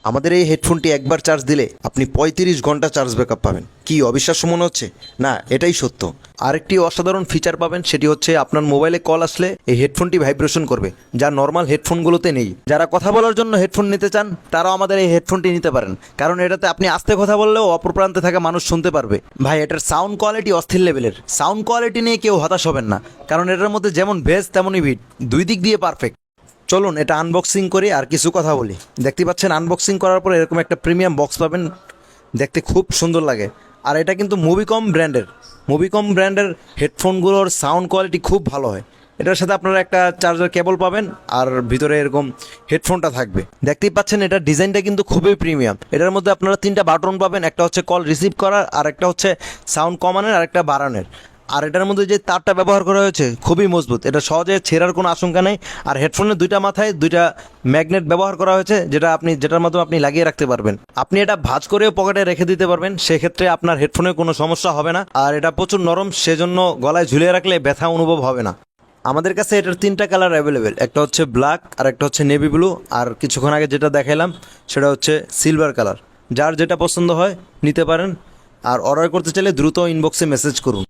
আমাদের এই হেডফোনটি একবার চার্জ দিলে আপনি 35 ঘন্টা চার্জ ব্যাকআপ পাবেন। কি অবিশ্বাস্য মনে হচ্ছে? না, এটাই সত্য। আরেকটি অসাধারণ ফিচার পাবেন, সেটি হচ্ছে আপনার মোবাইলে কল আসলে এই হেডফোনটি ভাইব্রেশন করবে, যা নর্মাল হেডফোনগুলোতে নেই। যারা কথা বলার জন্য হেডফোন নিতে চান তারাও আমাদের এই হেডফোনটি নিতে পারেন, কারণ এটাতে আপনি আস্তে কথা বললেও অপর প্রান্তে থাকা মানুষ শুনতে পারবে। ভাই, এটার সাউন্ড কোয়ালিটি অস্থির লেভেলের। সাউন্ড কোয়ালিটি নিয়ে কেউ হতাশ হবেন না, কারণ এটার মধ্যে যেমন বেস তেমনই বিট, দুই দিক দিয়ে পারফেক্ট। চলুন এটা আনবক্সিং করি আর কিছু কথা বলি। দেখতে পাচ্ছেন আনবক্সিং করার পর এরকম একটা প্রিমিয়াম বক্স পাবেন, দেখতে খুব সুন্দর লাগে। আর এটা কিন্তু মুভিকম ব্র্যান্ডের হেডফোনগুলোর সাউন্ড কোয়ালিটি খুব ভালো হয়। এটার সাথে আপনারা একটা চার্জার কেবল পাবেন আর ভিতরে এরকম হেডফোনটা থাকবে। দেখতেই পাচ্ছেন এটার ডিজাইনটা কিন্তু খুবই প্রিমিয়াম। এটার মধ্যে আপনারা 3টা বাটন পাবেন, একটা হচ্ছে কল রিসিভ করার, আর একটা হচ্ছে সাউন্ড কমানোর, আর একটা বাড়ানোর। আর এটার মধ্যে যে তারটা ব্যবহার করা হয়েছে খুবই মজবুত, এটা সহজে ছেঁড়ার কোনো আশঙ্কা নেই। আর হেডফোনের 2টা মাথায় 2টা ম্যাগনেট ব্যবহার করা হয়েছে, যেটার মাধ্যমে আপনি লাগিয়ে রাখতে পারবেন। আপনি এটা ভাঁজ করেও পকেটে রেখে দিতে পারবেন, সেক্ষেত্রে আপনার হেডফোনের কোনো সমস্যা হবে না। আর এটা প্রচুর নরম, সেজন্য গলায় ঝুলিয়ে রাখলে ব্যথা অনুভব হবে না। আমাদের কাছে এটার 3টা কালার অ্যাভেলেবেল, একটা হচ্ছে ব্ল্যাক, আর একটা হচ্ছে নেভি ব্লু, আর কিছুক্ষণ আগে যেটা দেখালাম সেটা হচ্ছে সিলভার কালার। যার যেটা পছন্দ হয় নিতে পারেন। আর অর্ডার করতে চাইলে দ্রুত ইনবক্সে মেসেজ করুন।